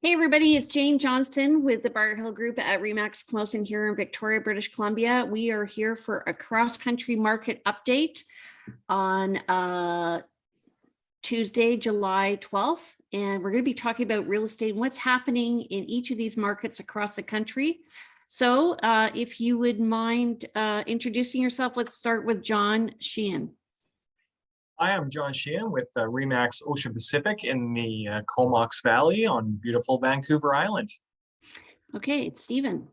Hey everybody, it's Jane Johnston with the Bar Hill Group at Remax Comox here in Victoria, British Columbia. We are here for a cross-country market update on Tuesday, July 12th. And we're going to be talking about real estate and what's happening in each of these markets across the country. So if you would mind introducing yourself, let's start with John Sheehan. Hi, I'm John Sheehan with Remax Ocean Pacific in the Comox Valley on beautiful Vancouver Island. Okay, it's Stephen.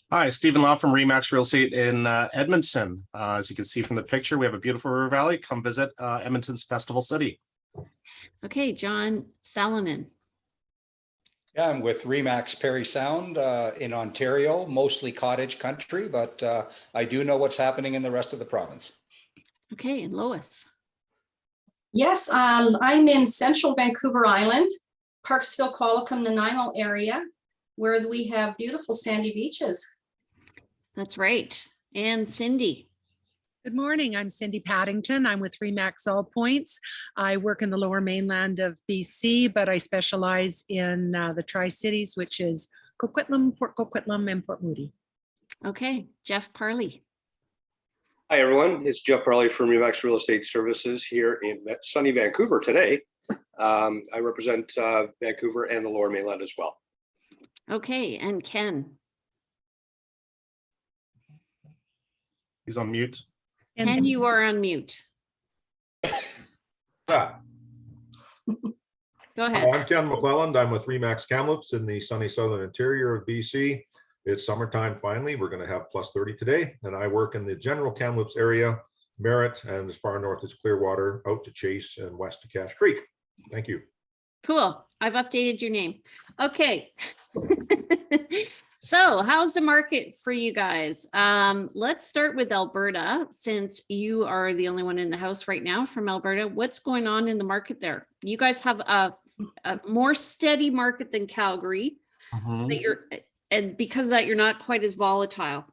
Hi, Stephen Lau from Remax Real Estate in Edmonton. As you can see from the picture, we have a beautiful river valley. Come visit Edmonton's Festival City. Okay, John Salonen. Yeah, I'm with Remax Parry Sound in Ontario, mostly cottage country, but I do know what's happening in the rest of the province. Okay, and Lois. Yes, I'm in central Vancouver Island, Parksville, Qualicum, Nanaimo area, where we have beautiful sandy beaches. That's right. And Cindy. Good morning. I'm Cindy Paddington. I'm with Remax All Points. I work in the lower mainland of BC, but I specialize in the Tri-Cities, which is Coquitlam, Port Coquitlam, and Port Moody. Okay, Jeff Parley. Hi, everyone. It's Jeff Barley from Remax Real Estate Services here in sunny Vancouver today. I represent Vancouver and the Lower Mainland as well. Okay, and Ken. He's on mute. Ken, you are on mute. Ah. Go ahead. I'm Ken McClelland. I'm with Remax Kamloops in the sunny southern interior of BC. It's summertime finally. We're going to have plus 30 today. And I work in the general Kamloops area, Merritt, and as far north as Clearwater, out to Chase and west to Cache Creek. Thank you. Cool. I've updated your name. Okay. So how's the market for you guys? Let's start with Alberta, since you are the only one in the house right now from Alberta. What's going on in the market there? You guys have a more steady market than Calgary, and because of that, you're not quite as volatile.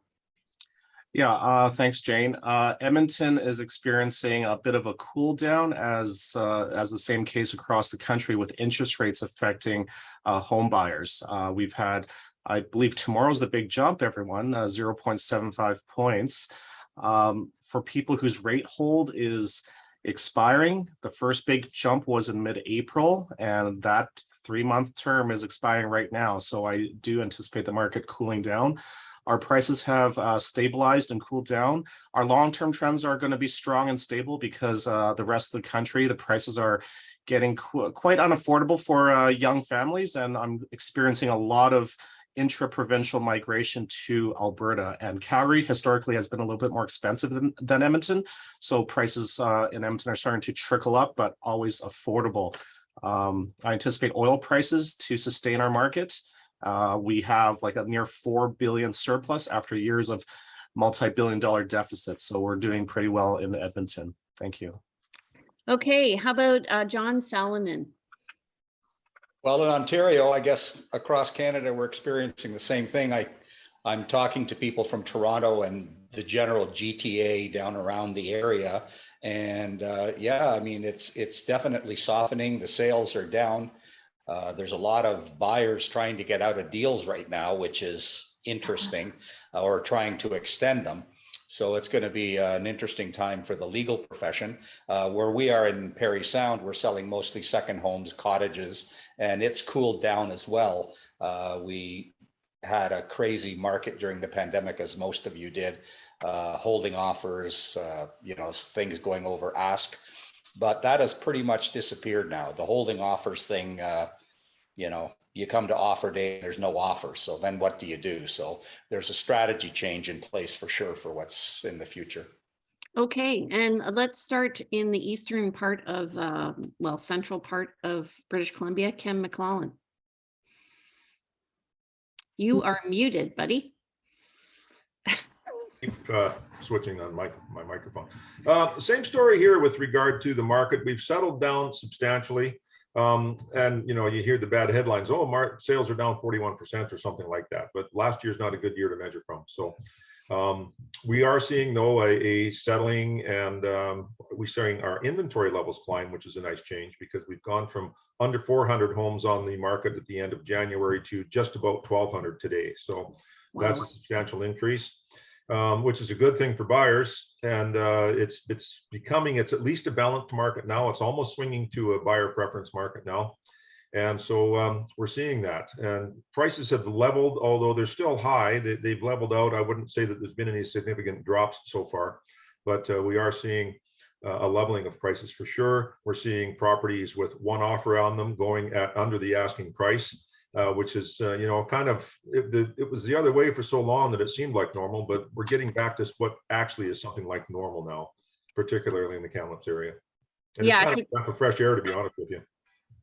Yeah, thanks, Jane. Edmonton is experiencing a bit of a cool down as the same case across the country with interest rates affecting home buyers. We've had, I believe tomorrow's the big jump, everyone, 0.75 points. For people whose rate hold is expiring, the first big jump was in mid-April, and that 3-month term is expiring right now. So I do anticipate the market cooling down. Our prices have stabilized and cooled down. Our long-term trends are going to be strong and stable because the rest of the country, the prices are getting quite unaffordable for young families. And I'm experiencing a lot of intra-provincial migration to Alberta, and Calgary historically has been a little bit more expensive than Edmonton. So prices in Edmonton are starting to trickle up, but always affordable. I anticipate oil prices to sustain our market. We have like a near 4 billion surplus after years of multi-billion-dollar deficits. So we're doing pretty well in Edmonton. Thank you. Okay, how about John Salonen? Well, in Ontario, I guess across Canada, we're experiencing the same thing. I'm talking to people from Toronto and the general GTA down around the area. And yeah, I mean, it's definitely softening. The sales are down. There's a lot of buyers trying to get out of deals right now, which is interesting, or trying to extend them. So it's going to be an interesting time for the legal profession. Where we are in Parry Sound, we're selling mostly second homes, cottages, and it's cooled down as well. We had a crazy market during the pandemic, as most of you did, holding offers, things going over ask. But that has pretty much disappeared now. The holding offers thing, you come to offer day, there's no offer. So then what do you do? So there's a strategy change in place for sure for what's in the future. Okay, and let's start in the eastern part of, central part of British Columbia. Ken McClelland. You are muted, buddy. Keep switching on my microphone. Same story here with regard to the market. We've settled down substantially. And you hear the bad headlines, oh, sales are down 41% or something like that, but last year's not a good year to measure from. So We are seeing though a settling, and we're seeing our inventory levels climb, which is a nice change because we've gone from under 400 homes on the market at the end of January to just about 1,200 today. So that's a substantial increase, which is a good thing for buyers. And it's at least a balanced market now. It's almost swinging to a buyer preference market now. And so we're seeing that, and prices have leveled, although they're still high. They've leveled out. I wouldn't say that there's been any significant drops so far, but we are seeing a leveling of prices for sure. We're seeing properties with one offer on them going at under the asking price, which is, you know, kind of, it was the other way for so long that it seemed like normal, but we're getting back to what actually is something like normal now, particularly in the Kamloops area. And it's kind of a breath of fresh air, to be honest with you.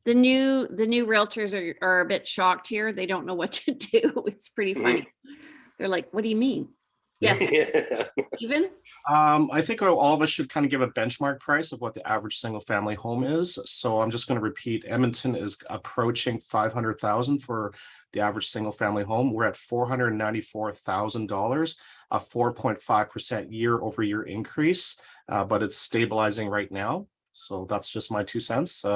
The new realtors are a bit shocked here. They don't know what to do. It's pretty funny. They're like, what do you mean? Yes. Even? I think all of us should kind of give a benchmark price of what the average single family home is. So I'm just going to repeat, Edmonton is approaching 500,000 for the average single family home. We're at $494,000, a 4.5% year-over-year increase, but it's stabilizing right now. So that's just my 2 cents.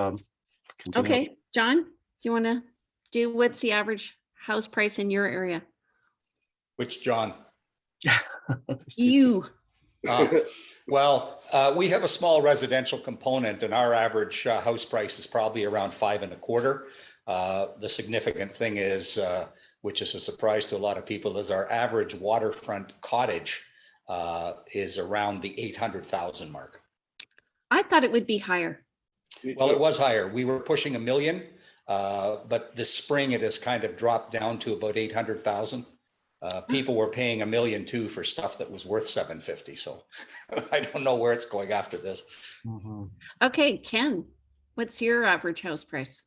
Continue. Okay, John, do you want to do what's the average house price in your area? Which John? You. Well, we have a small residential component, and our average house price is probably around 5.25. The significant thing is, which is a surprise to a lot of people, is our average waterfront cottage is around the 800,000 mark. I thought it would be higher. Well, it was higher. We were pushing 1 million, but this spring it has kind of dropped down to about 800,000. People were paying $1 million too for stuff that was worth 750. So I don't know where it's going after this. Okay, Ken, what's your average house price?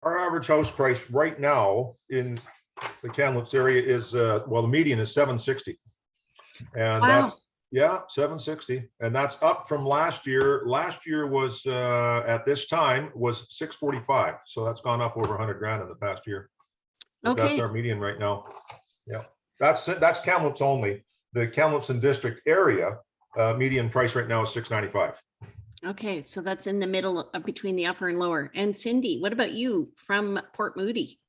Our average house price right now in the Kamloops area is, well, the median is 760. And that's, yeah, 760. And that's up from last year. Last year was, at this time, was 645. So that's gone up over 100 grand in the past year. But that's our median right now. Yeah, that's Kamloops only. The Kamloops and District area median price right now is 695. Okay, so that's in the middle of between the upper and lower. And Cindy, what about you from Port Moody?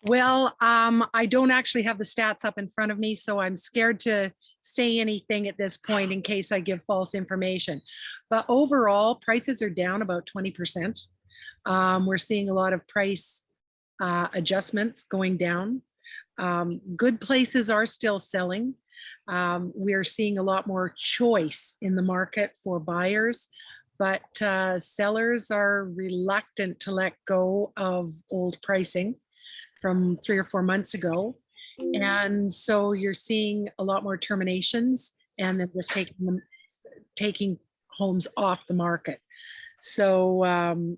Well, I don't actually have the stats up in front of me, so I'm scared to say anything at this point in case I give false information. But overall, prices are down about 20%. We're seeing a lot of price adjustments going down. Good places are still selling. We're seeing a lot more choice in the market for buyers, but sellers are reluctant to let go of old pricing from 3 or 4 months ago. And so you're seeing a lot more terminations and then just taking homes off the market. So,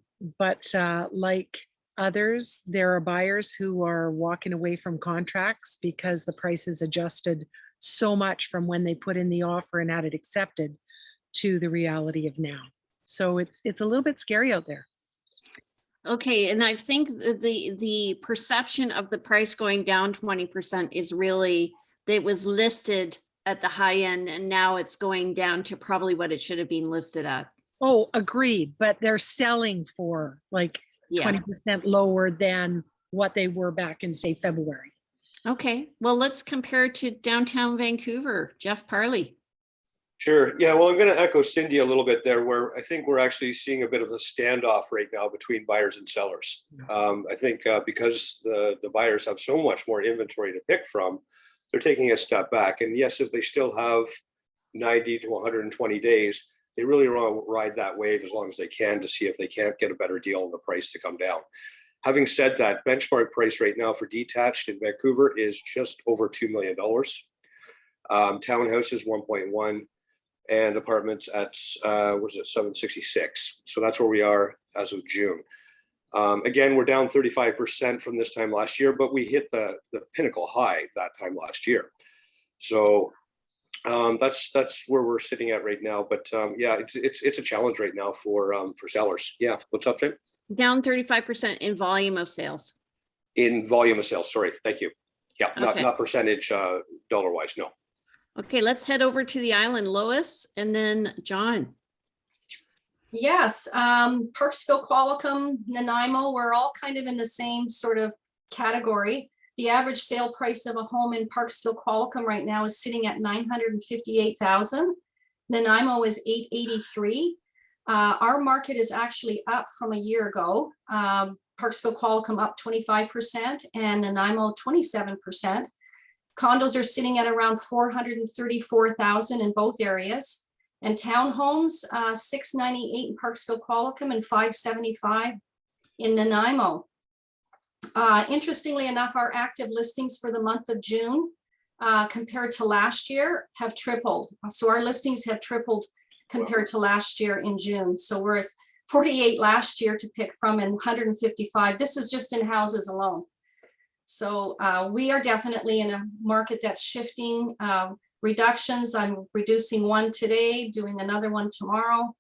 like others, there are buyers who are walking away from contracts because the prices adjusted so much from when they put in the offer and had it accepted to the reality of now. So it's a little bit scary out there. Okay, and I think the perception of the price going down 20% is really, it was listed at the high end and now it's going down to probably what it should have been listed at. Oh, agreed. But they're selling for like 20% lower than what they were back in, say, February. Okay, well, let's compare to downtown Vancouver. Jeff Parley. Sure. Yeah, well, I'm going to echo Cindy a little bit there, where I think we're actually seeing a bit of a standoff right now between buyers and sellers. I think because the buyers have so much more inventory to pick from, they're taking a step back. And yes, if they still have 90 to 120 days, they really want to ride that wave as long as they can to see if they can't get a better deal on the price to come down. Having said that, benchmark price right now for detached in Vancouver is just over $2 million. Townhouses 1.1. And apartments at, what is it, 766. So that's where we are as of June. Again, we're down 35% from this time last year, but we hit the pinnacle high that time last year. So that's where we're sitting at right now. But yeah, it's a challenge right now for sellers. Yeah, what's up, Jim? Down 35% in volume of sales. In volume of sales, sorry, thank you. Yeah, Okay. not percentage dollar wise, no. Okay, let's head over to the island, Lois, and then John. Yes, Parksville, Qualicum, Nanaimo, we're all kind of in the same sort of category. The average sale price of a home in Parksville, Qualicum right now is sitting at 958,000. Nanaimo is 883. Our market is actually up from a year ago. Parksville, Qualicum up 25% and Nanaimo 27%. Condos are sitting at around 434,000 in both areas. And townhomes, 698 in Parksville, Qualicum and 575 in Nanaimo. Interestingly enough, our active listings for the month of June compared to last year have tripled. So our listings have tripled compared to last year in June. So we're at 48 last year to pick from and 155. This is just in houses alone. So we are definitely in a market that's shifting. Reductions, I'm reducing one today, doing another one tomorrow.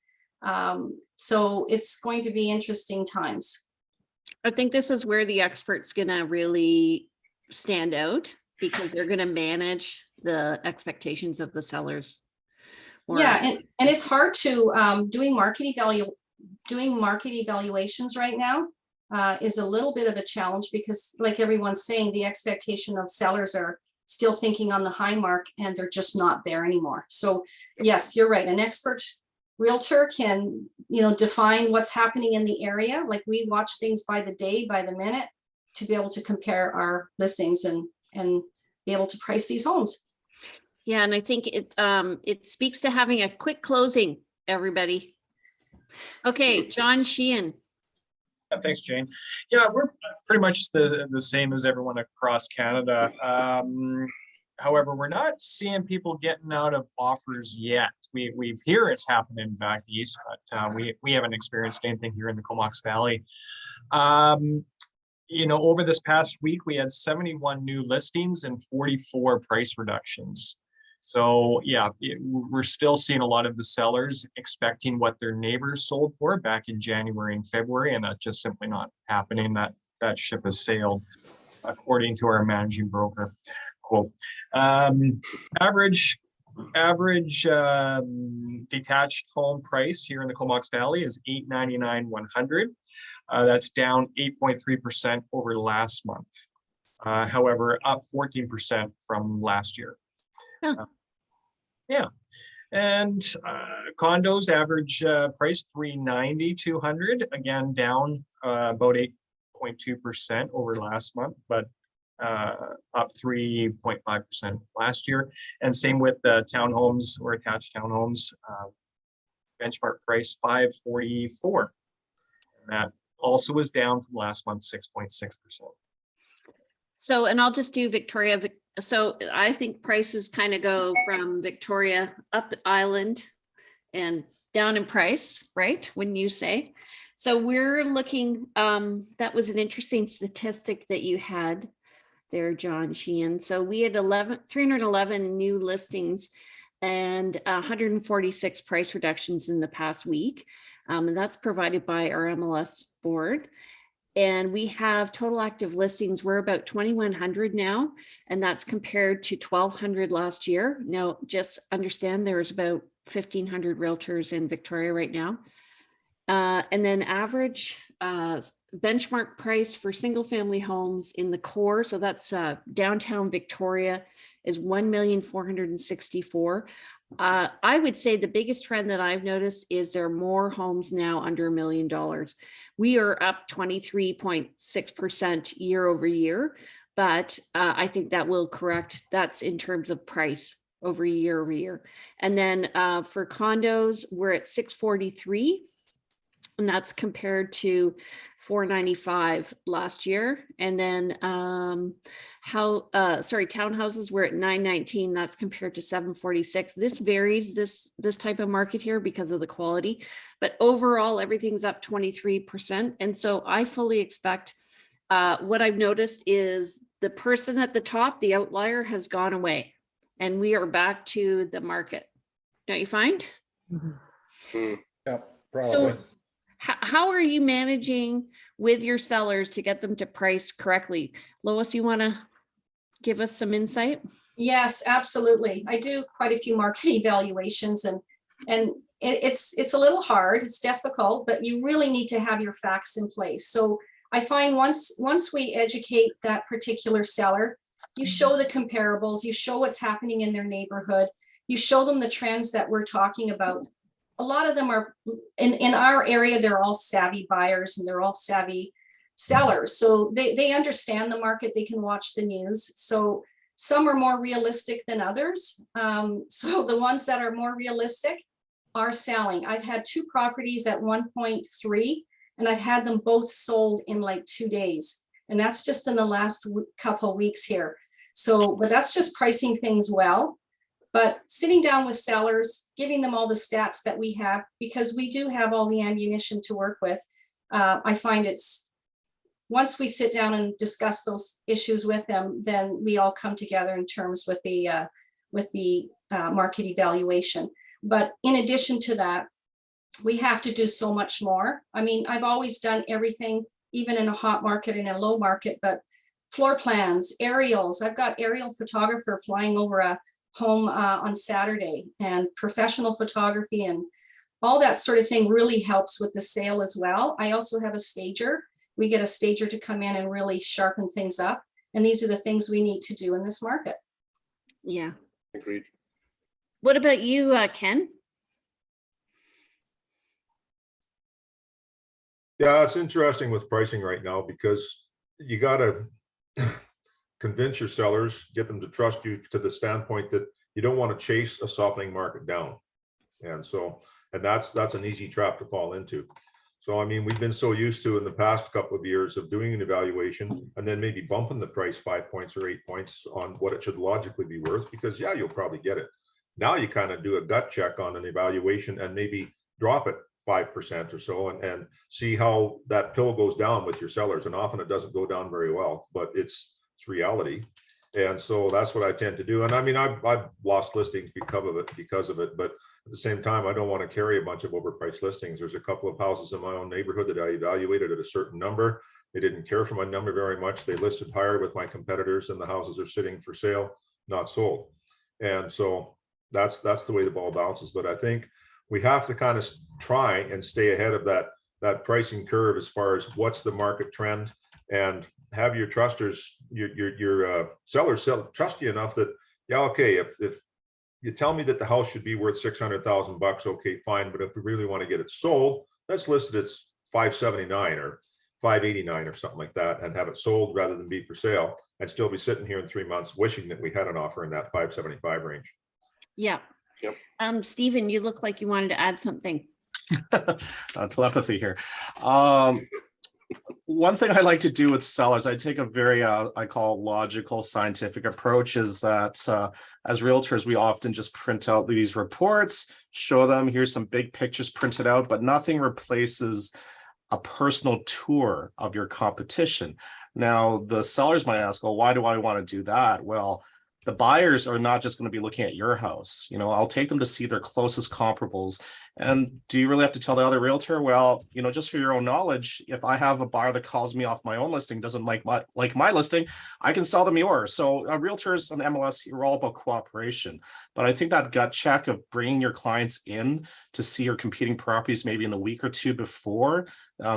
So it's going to be interesting times. I think this is where the expert's gonna really stand out because they're gonna manage the expectations of the sellers. Yeah, and it's hard to doing market evaluations right now is a little bit of a challenge because, like everyone's saying, the expectation of sellers are still thinking on the high mark and they're just not there anymore. So yes, you're right. An expert realtor can, define what's happening in the area. Like we watch things by the day, by the minute, to be able to compare our listings and be able to price these homes. Yeah, and I think it speaks to having a quick closing, everybody. Okay, John Sheehan. Thanks, Jane. Yeah, we're pretty much the same as everyone across Canada. However, we're not seeing people getting out of offers yet. We hear it's happening back east, but we haven't experienced anything here in the Comox Valley. Over this past week, we had 71 new listings and 44 price reductions. So yeah, we're still seeing a lot of the sellers expecting what their neighbors sold for back in January and February, and that's just simply not happening. That ship has sailed, according to our managing broker. Quote. Average detached home price here in the Comox Valley is $899,100. That's down 8.3% over last month. However, up 14% from last year. Huh. Yeah, and condos average price $390,200, again down about 8.2% over last month, but up 3.5% last year. And same with the townhomes or attached townhomes, benchmark price $544, and that also is down from last month 6.6%. So, and I'll just do Victoria. So I think prices kind of go from Victoria up island and down in price, right? Wouldn't you say? So we're looking, that was an interesting statistic that you had there, John Sheehan. So we had 311 new listings and 146 price reductions in the past week. And that's provided by our MLS board. And we have total active listings. We're about 2,100 now, and that's compared to 1,200 last year. Now, just understand there's about 1,500 realtors in Victoria right now. And then average benchmark price for single family homes in the core, so that's downtown Victoria, is $1,464,000. I would say the biggest trend that I've noticed is there are more homes now under $1 million. We are up 23.6% year over year, but I think that will correct. That's in terms of price over year. And then for condos, we're at 643. And that's compared to 495 last year. And then townhouses were at 919. That's compared to 746. This varies, this type of market here, because of the quality. But overall, everything's up 23%. And so I fully expect, what I've noticed is the person at the top, the outlier, has gone away. And we are back to the market. Don't you find? Yeah, probably. So, how are you managing with your sellers to get them to price correctly? Lois, you want to give us some insight? Yes, absolutely. I do quite a few market evaluations, and it's a little hard, it's difficult, but you really need to have your facts in place. So I find once we educate that particular seller, you show the comparables, you show what's happening in their neighborhood, you show them the trends that we're talking about. A lot of them are in our area, they're all savvy buyers and they're all savvy sellers. So they understand the market, they can watch the news. So some are more realistic than others. So the ones that are more realistic are selling. I've had 2 properties at 1.3, and I've had them both sold in like 2 days. And that's just in the last couple of weeks here. So, but that's just pricing things well. But sitting down with sellers, giving them all the stats that we have, because we do have all the ammunition to work with. I find it's, once we sit down and discuss those issues with them, then we all come together in terms with the market evaluation. But in addition to that, we have to do so much more. I mean, I've always done everything, even in a hot market and a low market, but floor plans, aerials. I've got aerial photographer flying over a home on Saturday, and professional photography and all that sort of thing really helps with the sale as well. I also have a stager. We get a stager to come in and really sharpen things up. And these are the things we need to do in this market. Yeah. Agreed. What about you, Ken? Yeah, it's interesting with pricing right now because you got to convince your sellers, get them to trust you to the standpoint that you don't want to chase a softening market down. And so, and that's an easy trap to fall into. So, I mean, we've been so used to in the past couple of years of doing an evaluation and then maybe bumping the price 5 points or 8 points on what it should logically be worth, because yeah, you'll probably get it. Now you kind of do a gut check on an evaluation and maybe drop it 5% or so and see how that pill goes down with your sellers. And often it doesn't go down very well, but it's reality. And so that's what I tend to do. And I mean, I've lost listings because of it, but at the same time, I don't want to carry a bunch of overpriced listings. There's a couple of houses in my own neighborhood that I evaluated at a certain number. They didn't care for my number very much. They listed higher with my competitors, and the houses are sitting for sale, not sold. And so that's the way the ball bounces. But I think we have to kind of try and stay ahead of that pricing curve as far as what's the market trend, and have your trusters, your sellers trust you enough that, yeah, okay, if you tell me that the house should be worth $600,000, okay, fine. But if we really want to get it sold, let's list it as $579 or $589 or something like that, and have it sold rather than be for sale, and still be sitting here in 3 months wishing that we had an offer in that 575 range. Yeah. Yep. Stephen, you look like you wanted to add something. Telepathy here. One thing I like to do with sellers, I take a very, I call logical, scientific approach, is that as realtors, we often just print out these reports, show them, here's some big pictures printed out, but nothing replaces a personal tour of your competition. Now, the sellers might ask, well, why do I want to do that? Well, the buyers are not just going to be looking at your house. You know, I'll take them to see their closest comparables. And do you really have to tell the other realtor? Well, you know, just for your own knowledge, if I have a buyer that calls me off my own listing, doesn't like my listing, I can sell them yours. So realtors on MLS, you're all about cooperation. But I think that gut check of bringing your clients in to see your competing properties maybe in the week or two before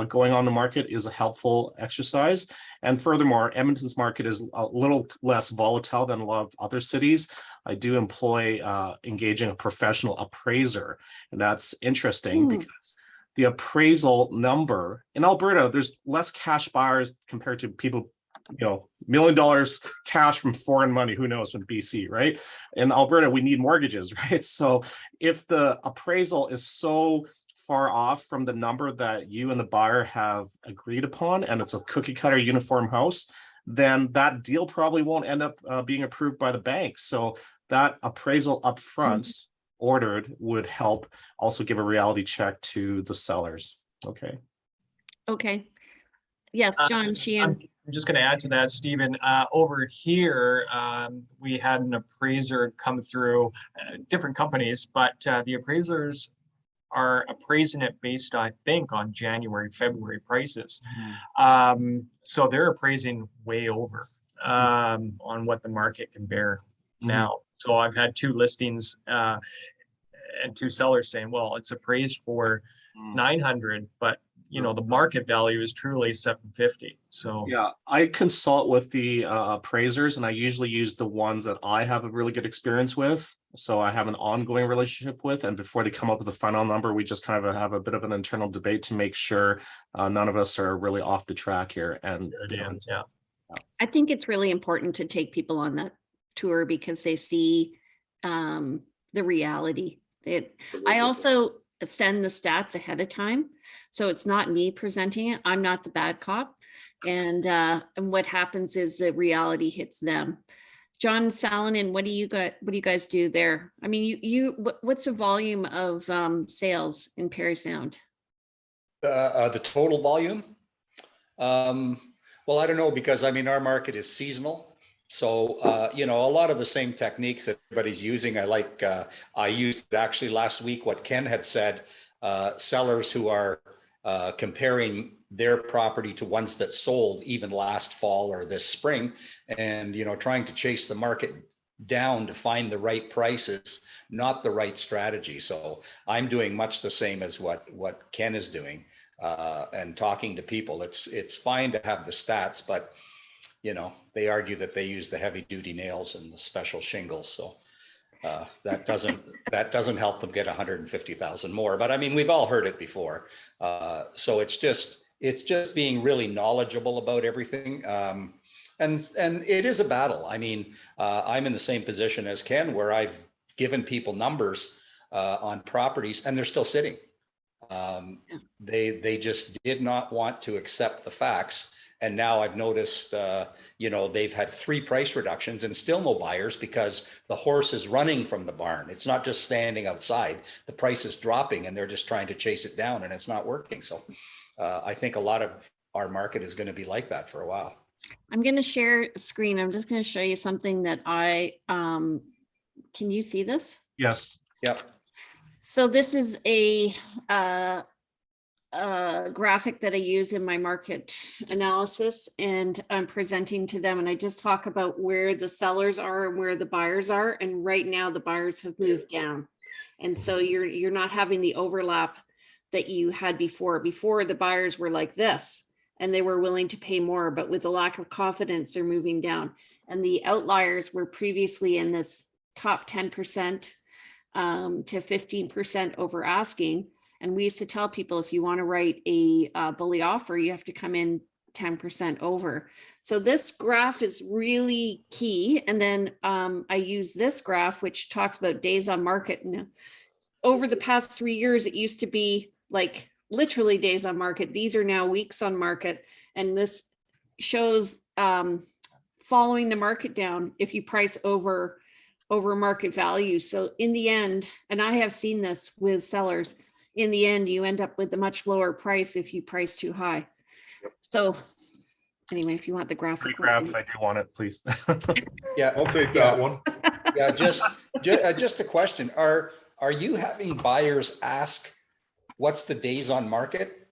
going on the market is a helpful exercise. And furthermore, Edmonton's market is a little less volatile than a lot of other cities. I do employ engaging a professional appraiser, and that's interesting because the appraisal number in Alberta, there's less cash buyers compared to people, you know, $1 million cash from foreign money, who knows, from BC, right? In Alberta, we need mortgages, right? So if the appraisal is so far off from the number that you and the buyer have agreed upon, and it's a cookie cutter uniform house, then that deal probably won't end up being approved by the bank. So that appraisal upfront ordered would help also give a reality check to the sellers. Okay. Okay. Yes, John Sheehan. I'm just going to add to that, Stephen. Over here, we had an appraiser come through, different companies, but the appraisers are appraising it based, I think, on January, February prices. So they're appraising way over. on what the market can bear now. So I've had 2 listings and 2 sellers saying, well, it's appraised for 900, but you know, the market value is truly 750. So yeah, I consult with the appraisers, and I usually use the ones that I have a really good experience with. So I have an ongoing relationship with, and before they come up with a final number, we just kind of have a bit of an internal debate to make sure none of us are really off the track here. And yeah, I think it's really important to take people on that tour because they see the reality. I also send the stats ahead of time, so it's not me presenting it. I'm not the bad cop, and what happens is the reality hits them. John Salonen, what do you guys do there? I mean, what's the volume of sales in Parry Sound? The total volume? Well, I don't know, because I mean, our market is seasonal. So, you know, a lot of the same techniques that everybody's using. I used actually last week what Ken had said, sellers who are comparing their property to ones that sold even last fall or this spring, and, you know, trying to chase the market down to find the right prices, not the right strategy. So I'm doing much the same as what Ken is doing, and talking to people. It's fine to have the stats, but you know, they argue that they use the heavy duty nails and the special shingles. So that doesn't help them get 150,000 more. But I mean, we've all heard it before. So it's just being really knowledgeable about everything. And it is a battle. I mean, I'm in the same position as Ken, where I've given people numbers on properties and they're still sitting. They just did not want to accept the facts. And now I've noticed, you know, they've had 3 price reductions and still no buyers because the horse is running from the barn. It's not just standing outside. The price is dropping and they're just trying to chase it down, and it's not working. So I think a lot of our market is going to be like that for a while. I'm going to share a screen. I'm just going to show you something that can you see this? yes. Yep. So this is a graphic that I use in my market analysis, and I'm presenting to them, and I just talk about where the sellers are and where the buyers are. And right now the buyers have moved down. And so you're not having the overlap that you had before. Before, the buyers were like this and they were willing to pay more, but with a lack of confidence, they're moving down. And the outliers were previously in this top 10% to 15% over asking. And we used to tell people, if you want to write a bully offer, you have to come in 10% over. So this graph is really key. And then I use this graph, which talks about days on market. And over the past 3 years, it used to be like literally days on market. These are now weeks on market. And this shows following the market down if you price over market value. So in the end, and I have seen this with sellers, in the end, you end up with a much lower price if you price too high. Yep. So anyway, if you want the graphic. Free graph, I do want it, please. Yeah, I'll take that one. yeah. Just a question: Are you having buyers ask, "What's the days on market?"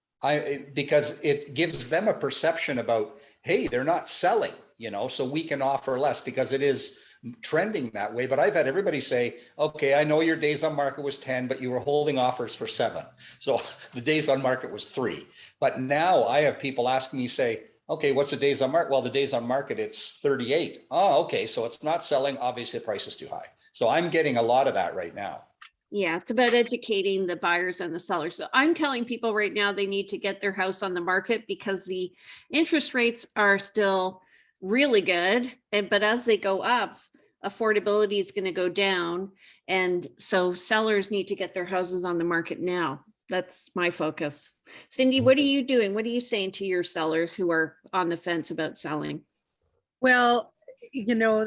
Because it gives them a perception about, hey, they're not selling, you know, so we can offer less because it is trending that way. But I've had everybody say, okay, I know your days on market was 10, but you were holding offers for 7. So the days on market was 3. But now I have people asking me, say, okay, what's the days on market? Well, the days on market, it's 38. Oh, okay. So it's not selling. Obviously the price is too high. So I'm getting a lot of that right now. Yeah, it's about educating the buyers and the sellers. So I'm telling people right now they need to get their house on the market because the interest rates are still really good. But as they go up, affordability is going to go down. And so sellers need to get their houses on the market now. That's my focus. Cindy, what are you doing? What are you saying to your sellers who are on the fence about selling? Well, you know,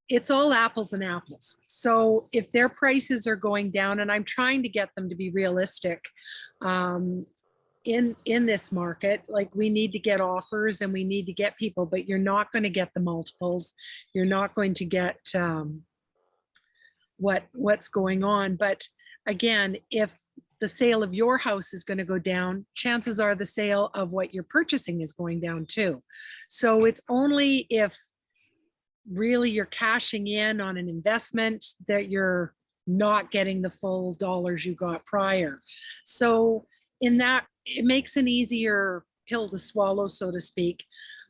it's all apples and apples. So if their prices are going down, and I'm trying to get them to be realistic, in this market, like we need to get offers and we need to get people, but you're not going to get the multiples. You're not going to get what's going on. But again, if the sale of your house is going to go down, chances are the sale of what you're purchasing is going down too. So it's only if really you're cashing in on an investment that you're not getting the full dollars you got prior. So in that, it makes an easier pill to swallow, so to speak.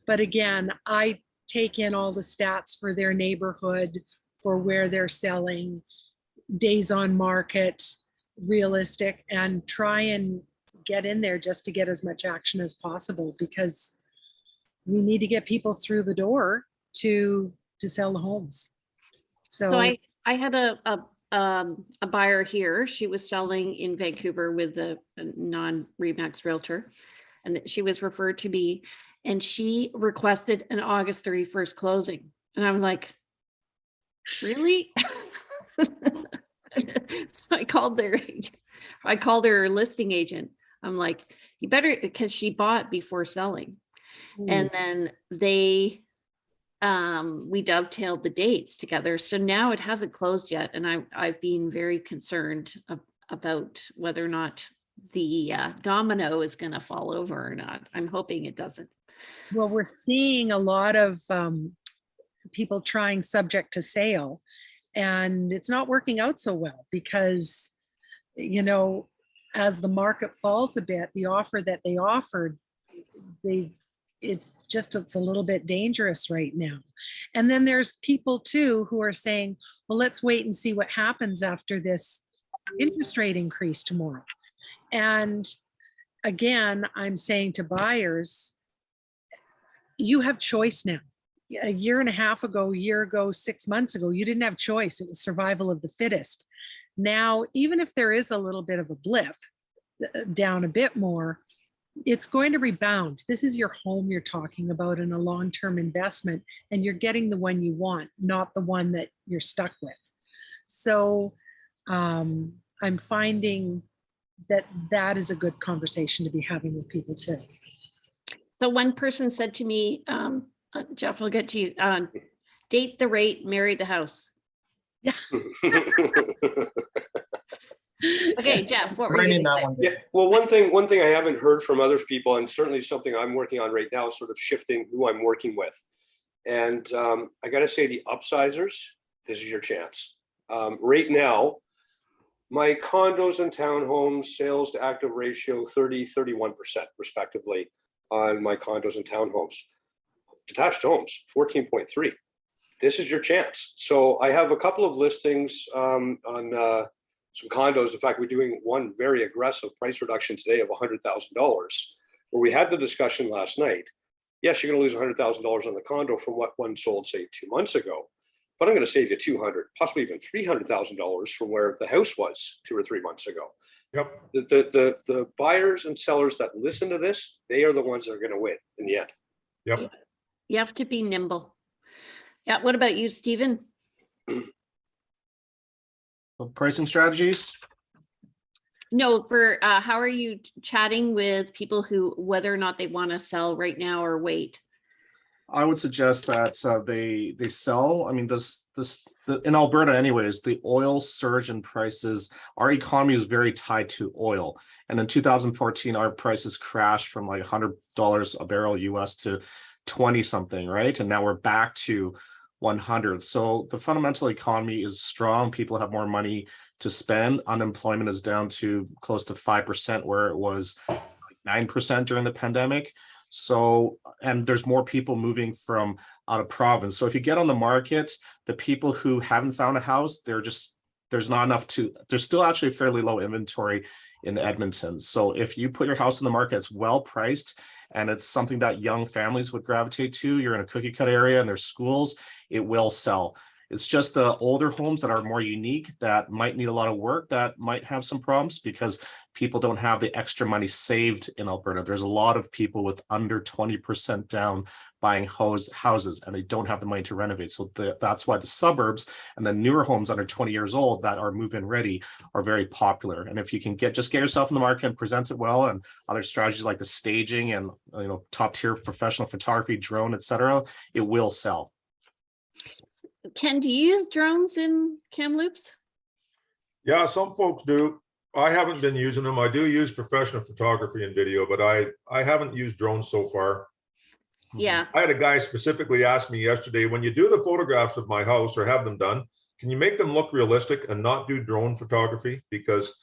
But again, I take in all the stats for their neighborhood, for where they're selling, days on market, realistic, and try and get in there just to get as much action as possible, because we need to get people through the door to sell the homes. So I had a buyer here. She was selling in Vancouver with a non-Remax realtor, and she was referred to me, and she requested an August 31st closing. And I was like, really? So I called her listing agent. I'm like, you better, because she bought before selling. And then we dovetailed the dates together. So now it hasn't closed yet. And I've been very concerned about whether or not the domino is going to fall over or not. I'm hoping it doesn't. Well, we're seeing a lot of people trying subject to sale, and it's not working out so well because, you know, as the market falls a bit, the offer that they offered, it's a little bit dangerous right now. And then there's people too who are saying, well, let's wait and see what happens after this interest rate increase tomorrow. And again, I'm saying to buyers, you have choice now. A year and a half ago, a year ago, 6 months ago, you didn't have choice. It was survival of the fittest. Now, even if there is a little bit of a blip down a bit more, it's going to rebound. This is your home you're talking about in a long-term investment, and you're getting the one you want, not the one that you're stuck with. So I'm finding that is a good conversation to be having with people too. So one person said to me, Jeff, I'll get to you, date the rate, marry the house. Yeah. Okay, Jeff, what were you gonna say? Yeah, well, one thing I haven't heard from other people, and certainly something I'm working on right now, sort of shifting who I'm working with. And I got to say, the upsizers, this is your chance. Right now, my condos and townhomes sales to active ratio 30-31% respectively on my condos and townhomes. Detached homes 14.3. This is your chance. So I have a couple of listings on some condos. In fact, we're doing one very aggressive price reduction today of $100,000, where we had the discussion last night. Yes, you're going to lose $100,000 on the condo from what one sold, say, 2 months ago, but I'm going to save you $200,000, possibly even $300,000 from where the house was 2 or 3 months ago. Yep. The buyers and sellers that listen to this, they are the ones that are going to win in the end. Yep. You have to be nimble. Yeah. What about you, Stephen? Pricing strategies. No, for how are you chatting with people who, whether or not they want to sell right now or wait? I would suggest that they sell. I mean, in Alberta anyways, the oil surge in prices, our economy is very tied to oil. And in 2014, our prices crashed from like $100 a barrel US to 20 something, right? And now we're back to 100. So the fundamental economy is strong. People have more money to spend. Unemployment is down to close to 5%, where it was like 9% during the pandemic. So, and there's more people moving from out of province. So if you get on the market, the people who haven't found a house, there's not enough there's still actually fairly low inventory in Edmonton. So if you put your house in the market, it's well priced and it's something that young families would gravitate to. You're in a cookie cut area and there's schools, it will sell. It's just the older homes that are more unique, that might need a lot of work, that might have some problems because people don't have the extra money saved in Alberta. There's a lot of people with under 20% down buying houses and they don't have the money to renovate. So that's why the suburbs and the newer homes under 20 years old that are move-in ready are very popular. And if you can get yourself in the market and present it well, and other strategies like the staging and top tier professional photography, drone, etc., it will sell. Ken, do you use drones in Kamloops? Yeah, some folks do. I haven't been using them. I do use professional photography and video, but I haven't used drones so far. Yeah. I had a guy specifically ask me yesterday, when you do the photographs of my house or have them done, can you make them look realistic and not do drone photography? Because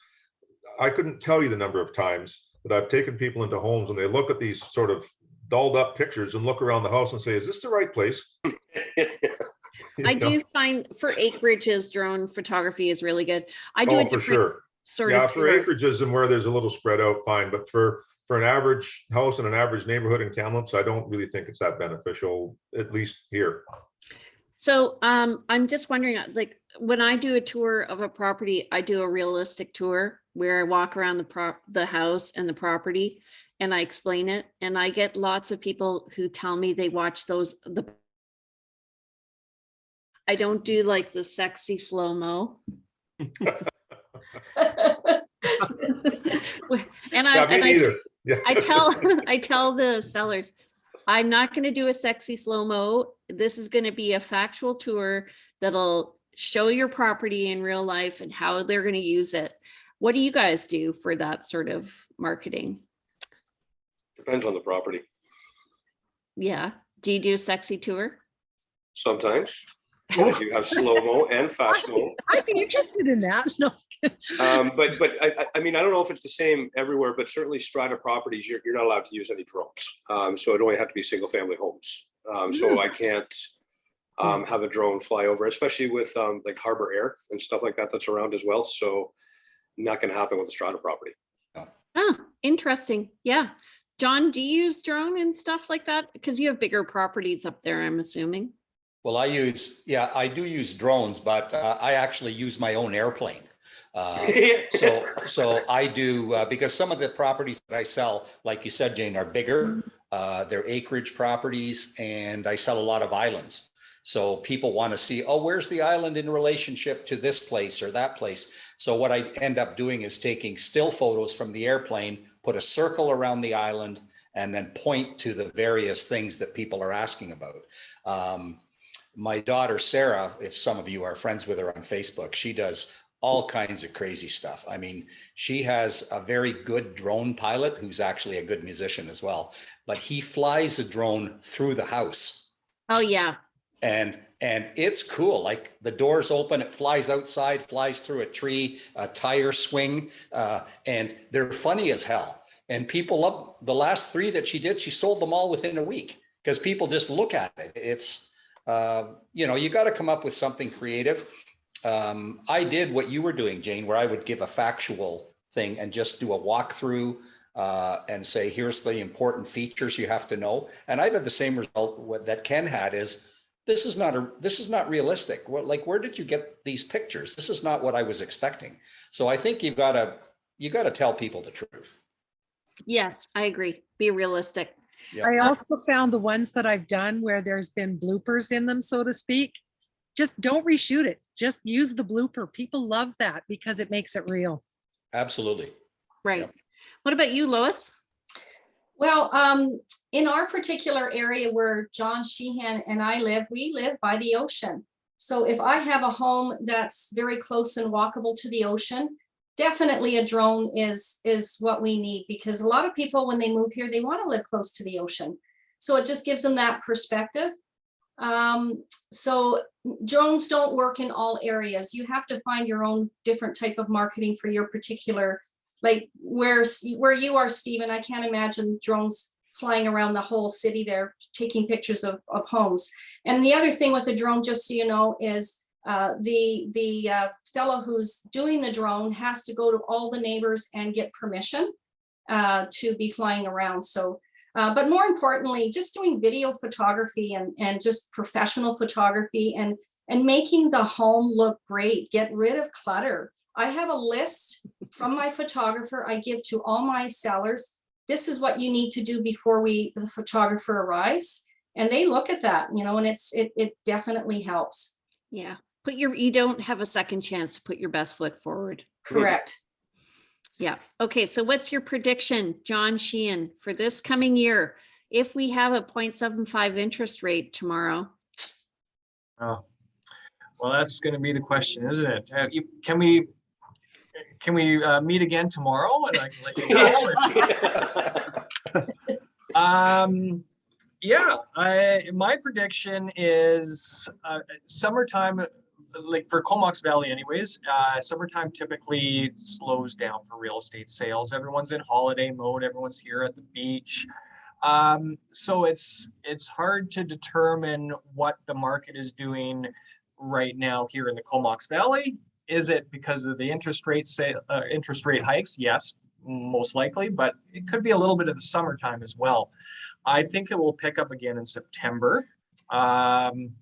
I couldn't tell you the number of times that I've taken people into homes and they look at these sort of dolled up pictures and look around the house and say, is this the right place? You I know? do find for acreages, drone photography is really good. I do Oh, a for different sure. sort Yeah, of for tour. acreages and where there's a little spread out, fine. But for an average house in an average neighborhood in Kamloops, I don't really think it's that beneficial, at least here. So I'm just wondering, like, when I do a tour of a property, I do a realistic tour where I walk around the house and the property and I explain it. And I get lots of people who tell me they watch those. I don't do like the sexy slow-mo. And Yeah, me neither. Yeah. I tell the sellers, I'm not going to do a sexy slow-mo. This is going to be a factual tour that'll show your property in real life and how they're going to use it. What do you guys do for that sort of marketing? Depends on the property. Yeah. Do you do a sexy tour? Sometimes. I do have slow-mo and fast-mo. I'd be interested in that. No. But I mean, I don't know if it's the same everywhere, but certainly strata properties, you're not allowed to use any drones. So it only have to be single family homes. So I can't have a drone fly over, especially with like harbor air and stuff like that that's around as well. So not going to happen with a strata property. Oh, interesting. Yeah. John, do you use drone and stuff like that? Because you have bigger properties up there, I'm assuming. Well, I do use drones, but I actually use my own airplane. So I do, because some of the properties that I sell, like you said, Jane, are bigger. They're acreage properties, and I sell a lot of islands. So people want to see, oh, where's the island in relationship to this place or that place? So what I end up doing is taking still photos from the airplane, put a circle around the island, and then point to the various things that people are asking about. My daughter, Sarah, if some of you are friends with her on Facebook, she does all kinds of crazy stuff. I mean, she has a very good drone pilot who's actually a good musician as well, but he flies a drone through the house. Oh, yeah. And it's cool. Like the doors open, it flies outside, flies through a tree, a tire swing, and they're funny as hell. And people love the last 3 that she did. She sold them all within a week because people just look at it. It's, you got to come up with something creative. I did what you were doing, Jane, where I would give a factual thing and just do a walkthrough and say, here's the important features you have to know. And I've had the same result that Ken had is, this is not realistic. Where did you get these pictures? This is not what I was expecting. So I think you got to tell people the truth. Yes, I agree. Be realistic. Yeah. I also found the ones that I've done where there's been bloopers in them, so to speak. Just don't reshoot it. Just use the blooper. People love that because it makes it real. Absolutely. Right. Yep. What about you, Lois? Well, in our particular area where John Sheehan and I live, we live by the ocean. So if I have a home that's very close and walkable to the ocean, definitely a drone is what we need, because a lot of people, when they move here, they want to live close to the ocean. So it just gives them that perspective. So drones don't work in all areas. You have to find your own different type of marketing for your particular, like where you are, Stephen. I can't imagine drones flying around the whole city there, taking pictures of homes. And the other thing with the drone, just so you know, is the fellow who's doing the drone has to go to all the neighbors and get permission to be flying around. So, but more importantly, just doing video photography and just professional photography and making the home look great. Get rid of clutter. I have a list from my photographer I give to all my sellers. This is what you need to do before the photographer arrives. And they look at that, and it definitely helps. Yeah. You don't have a second chance to put your best foot forward. Correct. Yeah. Okay. So what's your prediction, John Sheehan, for this coming year? If we have a 0.75 interest rate tomorrow? Oh, well, that's going to be the question, isn't it? Can we can we meet again tomorrow and I can let you know? Yeah, my prediction is summertime, like for Comox Valley anyways, summertime typically slows down for real estate sales. Everyone's in holiday mode, everyone's here at the beach. So it's hard to determine what the market is doing right now here in the Comox Valley. Is it because of the interest rate hikes? Yes, most likely, but it could be a little bit of the summertime as well. I think it will pick up again in September. I'm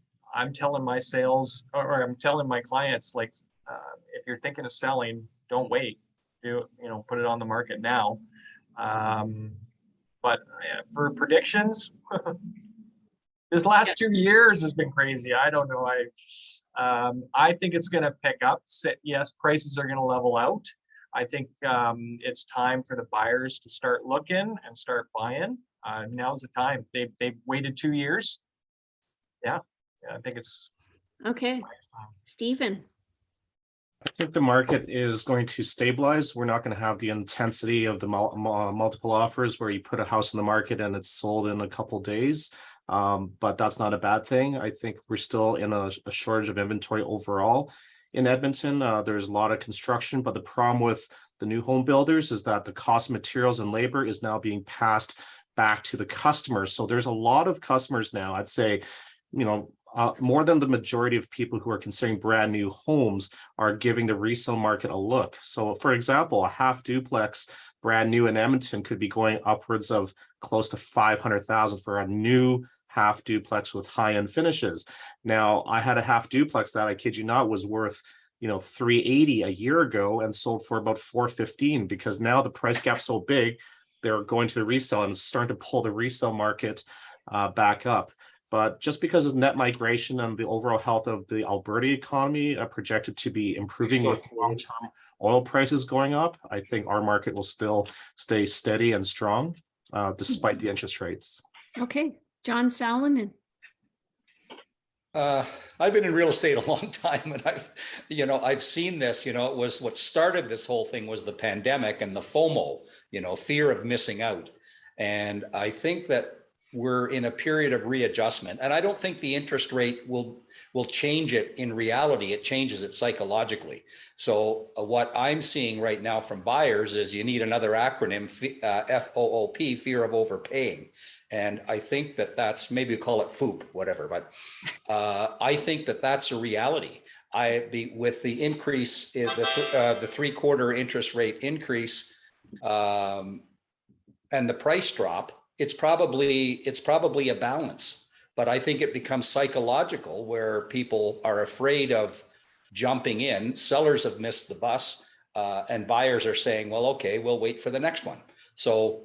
telling my sales, or I'm telling my clients, like, if you're thinking of selling, don't wait. Put it on the market now. But for predictions, this last 2 years has been crazy. I don't know. I think it's going to pick up. Yes, prices are going to level out. I think it's time for the buyers to start looking and start buying. Now's the time. They've waited 2 years. Yeah, I think it's Okay, Stephen. I think the market is going to stabilize. We're not going to have the intensity of the multiple offers where you put a house in the market and it's sold in a couple days. But that's not a bad thing. I think we're still in a shortage of inventory overall. In Edmonton, there's a lot of construction, but the problem with the new home builders is that the cost of materials and labor is now being passed back to the customers. So there's a lot of customers now, I'd say, more than the majority of people who are considering brand new homes are giving the resale market a look. So for example, a half duplex brand new in Edmonton could be going upwards of close to 500,000 for a new half duplex with high-end finishes. Now, I had a half duplex that, I kid you not, was worth $380 a year ago and sold for about $415, because now the price gap's so big, they're going to the resale and starting to pull the resale market back up. But just because of net migration and the overall health of the Alberta economy projected to be improving with long-term oil prices going up, I think our market will still stay steady and strong despite the interest rates. Okay, John Salonen. I've been in real estate a long time, and I've seen this. It was what started this whole thing was the pandemic and the FOMO, fear of missing out. And I think that we're in a period of readjustment, and I don't think the interest rate will change it in reality. It changes it psychologically. So what I'm seeing right now from buyers is you need another acronym, FOOP, fear of overpaying. And I think that that's, maybe call it FOOP, whatever, but I think that that's a reality. With the increase in the 3/4 interest rate increase and the price drop, it's probably a balance. But I think it becomes psychological where people are afraid of jumping in. Sellers have missed the bus, and buyers are saying, well, okay, we'll wait for the next one. So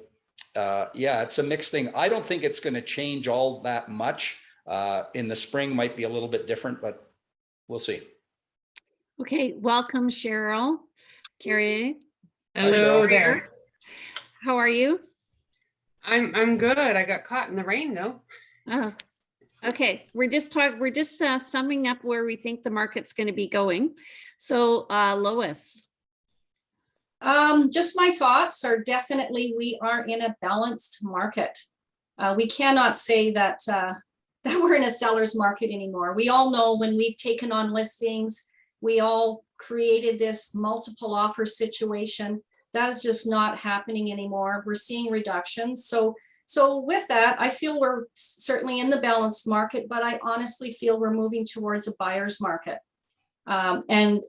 yeah, it's a mixed thing. I don't think it's going to change all that much. In the spring might be a little bit different, but we'll see. Okay, welcome, Cheryl Carrier. Hello there. How are you? I'm good. I got caught in the rain though. Oh, okay. We're just summing up where we think the market's going to be going. So Lois. Just my thoughts are definitely we are in a balanced market. We cannot say that we're in a seller's market anymore. We all know when we've taken on listings, we all created this multiple offer situation. That is just not happening anymore. We're seeing reductions. So with that, I feel we're certainly in the balanced market, but I honestly feel we're moving towards a buyer's market. And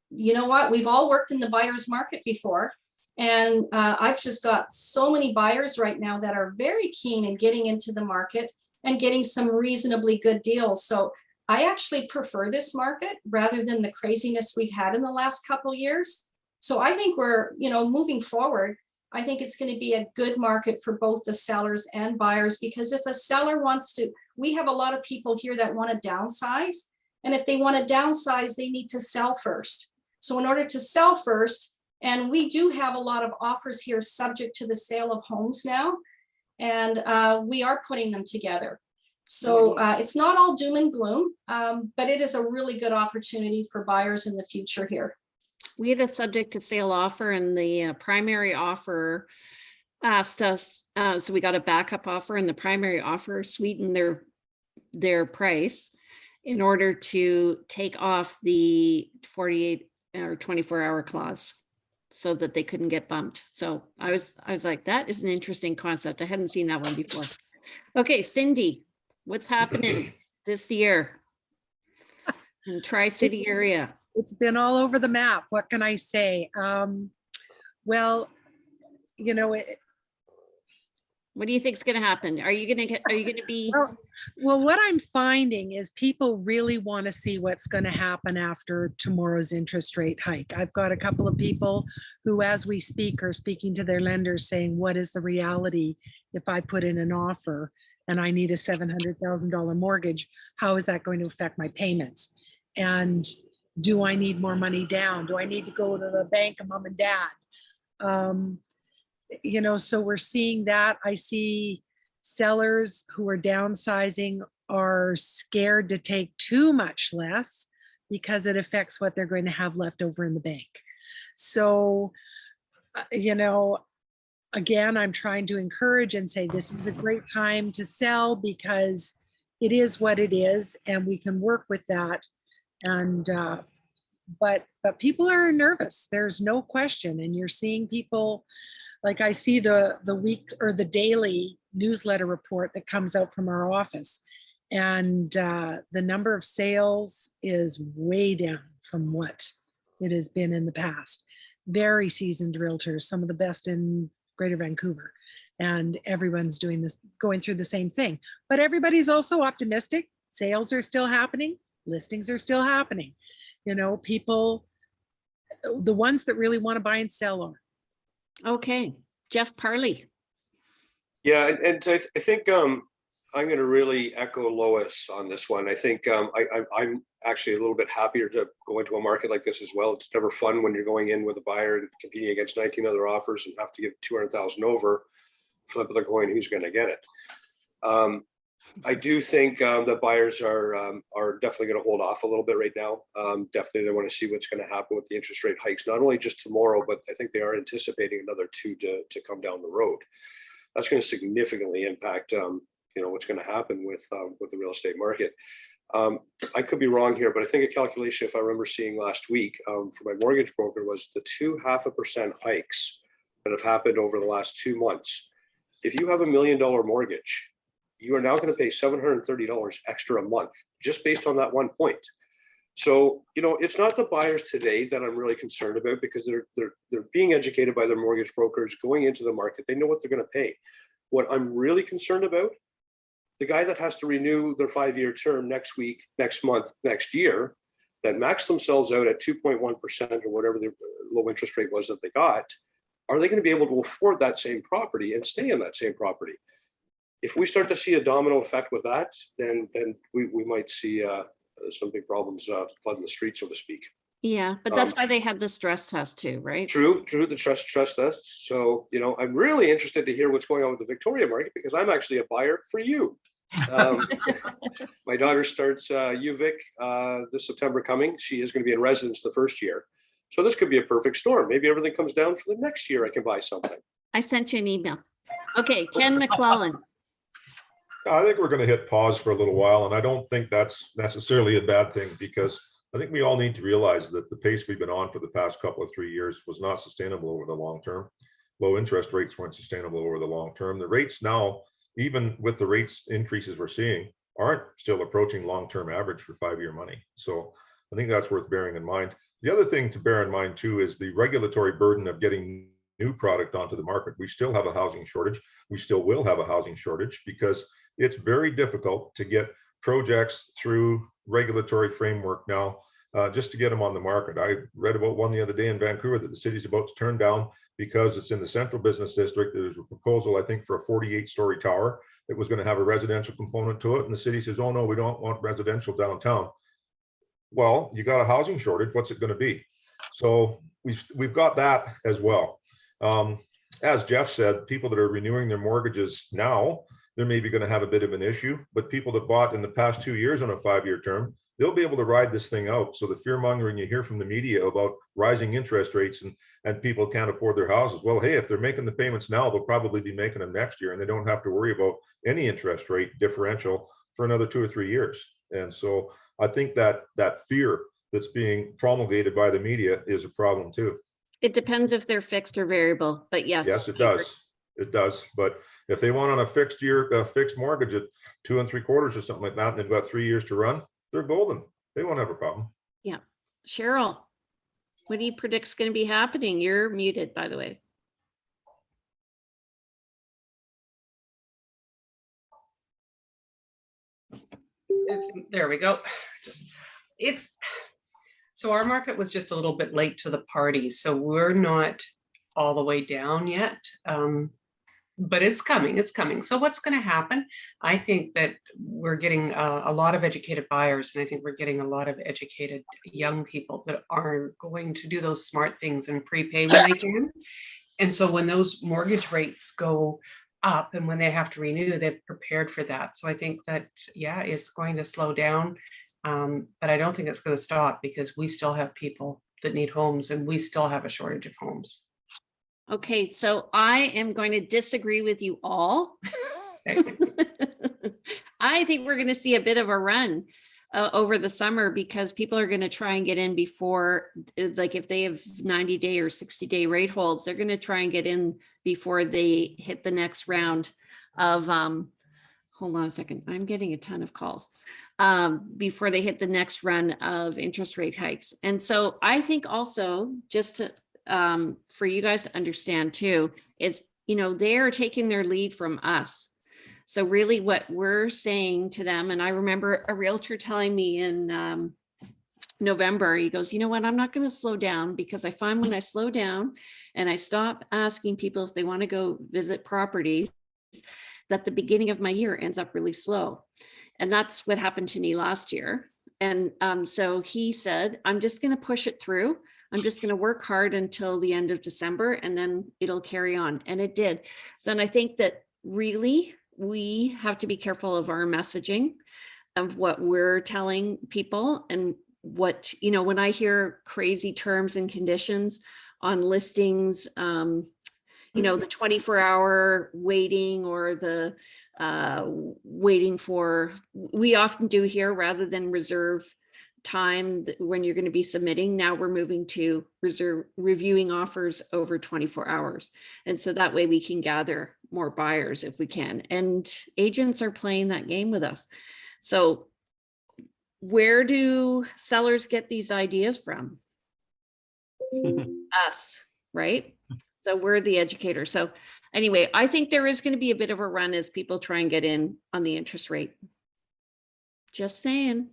you know what? We've all worked in the buyer's market before. And I've just got so many buyers right now that are very keen in getting into the market and getting some reasonably good deals. So I actually prefer this market rather than the craziness we've had in the last couple of years. So I think we're, moving forward, I think it's going to be a good market for both the sellers and buyers, because if a seller wants to, we have a lot of people here that want to downsize. And if they want to downsize, they need to sell first. So in order to sell first, and we do have a lot of offers here subject to the sale of homes now, and we are putting them together. So it's not all doom and gloom, but it is a really good opportunity for buyers in the future here. We had a subject to sale offer and the primary offer asked us, so we got a backup offer and the primary offer sweetened their price in order to take off the 48 or 24-hour clause so that they couldn't get bumped. So I was like, that is an interesting concept. I hadn't seen that one before. Okay, Cindy, what's happening this year in Tri-City area? It's been all over the map. What can I say? Well, you know, What do you think is going to happen? Are you going to be? well, what I'm finding is people really want to see what's going to happen after tomorrow's interest rate hike. I've got a couple of people who, as we speak, are speaking to their lenders saying, what is the reality if I put in an offer and I need a $700,000 mortgage? How is that going to affect my payments? And do I need more money down? Do I need to go to the bank of mom and dad? You know, so we're seeing that. I see sellers who are downsizing are scared to take too much less because it affects what they're going to have left over in the bank. So, you know, again, I'm trying to encourage and say this is a great time to sell because it is what it is and we can work with that. And but people are nervous. There's no question. And you're seeing people, like I see the week or the daily newsletter report that comes out from our office. And the number of sales is way down from what it has been in the past. Very seasoned realtors, some of the best in Greater Vancouver. And everyone's doing this, going through the same thing. But everybody's also optimistic. Sales are still happening. Listings are still happening. You know, people, the ones that really want to buy and sell are. Okay, Jeff Parley. Yeah, and I think I'm going to really echo Lois on this one. I think I'm actually a little bit happier to go into a market like this as well. It's never fun when you're going in with a buyer and competing against 19 other offers and have to give 200,000 over, flip of the coin, who's going to get it. I do think the buyers are definitely going to hold off a little bit right now. Definitely they want to see what's going to happen with the interest rate hikes, not only just tomorrow, but I think they are anticipating another 2 to come down the road. That's going to significantly impact you know, what's going to happen with the real estate market. I could be wrong here, but I think a calculation, if I remember seeing last week for my mortgage broker, was the 0.5% hikes that have happened over the last 2 months. If you have $1 million mortgage, you are now going to pay $730 extra a month just based on that 1 point. So, you know, it's not the buyers today that I'm really concerned about because they're being educated by their mortgage brokers going into the market. They know what they're going to pay. What I'm really concerned about, the guy that has to renew their 5-year term next week, next month, next year, that max themselves out at 2.1% or whatever the low interest rate was that they got, are they going to be able to afford that same property and stay in that same property? If we start to see a domino effect with that, then we might see some big problems flooding the street, so to speak. Yeah, but that's why they had the stress test too, right? True, the trust test. So, you know, I'm really interested to hear what's going on with the Victoria market because I'm actually a buyer for you. My daughter starts UVic this September coming. She is going to be in residence the first year. So this could be a perfect storm. Maybe everything comes down for the next year. I can buy something. I sent you an email. Okay, Ken McClellan. I think we're going to hit pause for a little while, and I don't think that's necessarily a bad thing because I think we all need to realize that the pace we've been on for the past couple of 3 years was not sustainable over the long term. Low interest rates weren't sustainable over the long term. The rates now, even with the rates increases we're seeing, aren't still approaching long-term average for 5-year money. So I think that's worth bearing in mind. The other thing to bear in mind too is the regulatory burden of getting new product onto the market. We still have a housing shortage. We still will have a housing shortage because it's very difficult to get projects through regulatory framework now, just to get them on the market. I read about one the other day in Vancouver that the city's about to turn down because it's in the central business district. There's a proposal, I think, for a 48-story tower that was going to have a residential component to it. And the city says, oh no, we don't want residential downtown. Well, you got a housing shortage. What's it going to be? So we've got that as well. As Jeff said, people that are renewing their mortgages now, they're maybe going to have a bit of an issue, but people that bought in the past 2 years on a 5-year term, they'll be able to ride this thing out. So the fear mongering you hear from the media about rising interest rates and people can't afford their houses. Well, hey, if they're making the payments now, they'll probably be making them next year, and they don't have to worry about any interest rate differential for another 2 or 3 years. And so I think that fear that's being promulgated by the media is a problem too. It depends if they're fixed or variable, but yes. Yes, it I agree. does. It does. But if they want on a fixed mortgage at 2 3/4 or something like that, and they've got 3 years to run, they're golden. They won't have a problem. Yeah. Cheryl, what do you predict's going to be happening? You're muted, by the way. There we go. So our market was just a little bit late to the party, so we're not all the way down yet. But it's coming, it's coming. So what's going to happen? I think that we're getting a lot of educated buyers, and I think we're getting a lot of educated young people that are going to do those smart things and prepay when they can. And so when those mortgage rates go up and when they have to renew, they're prepared for that. So I think that, yeah, it's going to slow down, but I don't think it's going to stop, because we still have people that need homes, and we still have a shortage of homes. Okay, so I am going to disagree with you all. I think we're going to see a bit of a run over the summer, because people are going to try and get in before, like if they have 90-day or 60-day rate holds, they're going to try and get in before they hit the next round of, hold on a second, I'm getting a ton of calls, before they hit the next run of interest rate hikes. And so I think also, just to, for you guys to understand too, is, they're taking their lead from us. So really what we're saying to them, and I remember a realtor telling me in November, he goes, you know what, I'm not going to slow down, because I find when I slow down and I stop asking people if they want to go visit properties, that the beginning of my year ends up really slow. And that's what happened to me last year. And so he said, I'm just going to push it through. I'm just going to work hard until the end of December, and then it'll carry on. And it did. So, and I think that really we have to be careful of our messaging, of what we're telling people, and what, when I hear crazy terms and conditions on listings, the 24-hour waiting, or the waiting for, we often do here, rather than reserve time when you're going to be submitting, now we're moving to reviewing offers over 24 hours. And so that way we can gather more buyers if we can. And agents are playing that game with us. So where do sellers get these ideas from? Us, right? So we're the educators. So anyway, I think there is going to be a bit of a run as people try and get in on the interest rate. Just saying.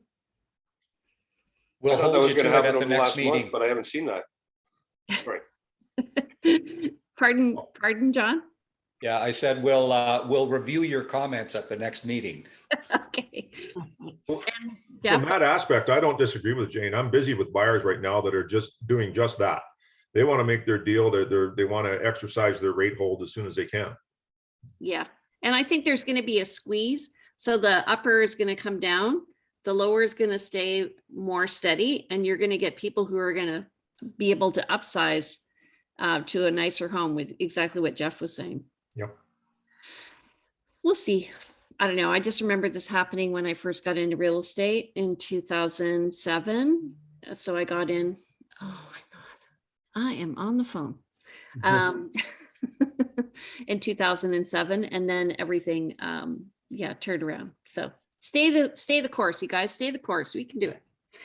I We'll thought that hold was you going to to it happen at the over the next last month, meeting. but I haven't seen that. Right. Pardon, John? Yeah, I said we'll review your comments at the next meeting. Okay. Well, And From Jeff, that aspect, I don't disagree with Jane. I'm busy with buyers right now that are just doing just that. They want to make their deal. They want to exercise their rate hold as soon as they can. yeah. And I think there's going to be a squeeze. So the upper is going to come down, the lower is going to stay more steady, and you're going to get people who are going to be able to upsize to a nicer home, with exactly what Jeff was saying. Yep. We'll see. I don't know. I just remember this happening when I first got into real estate in 2007. So I got in, oh my God, I am on the phone. In 2007, and then everything, turned around. So stay the course, you guys, stay the course. We can do it.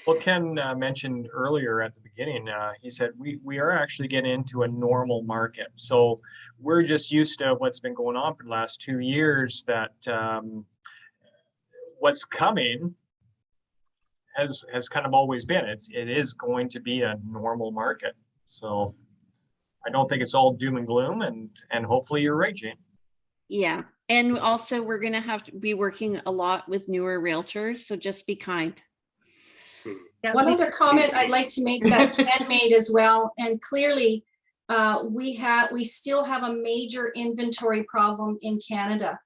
Well, Ken mentioned earlier at the beginning, he said we are actually getting into a normal market. So we're just used to what's been going on for the last 2 years, that what's coming has kind of always been. It is going to be a normal market. So I don't think it's all doom and gloom, and hopefully you're right, Jane. Yeah. And also we're going to have to be working a lot with newer realtors. So just be kind. Yeah, One other comment I'd like to make that Ken made as well, and clearly we still have a major inventory problem in Canada.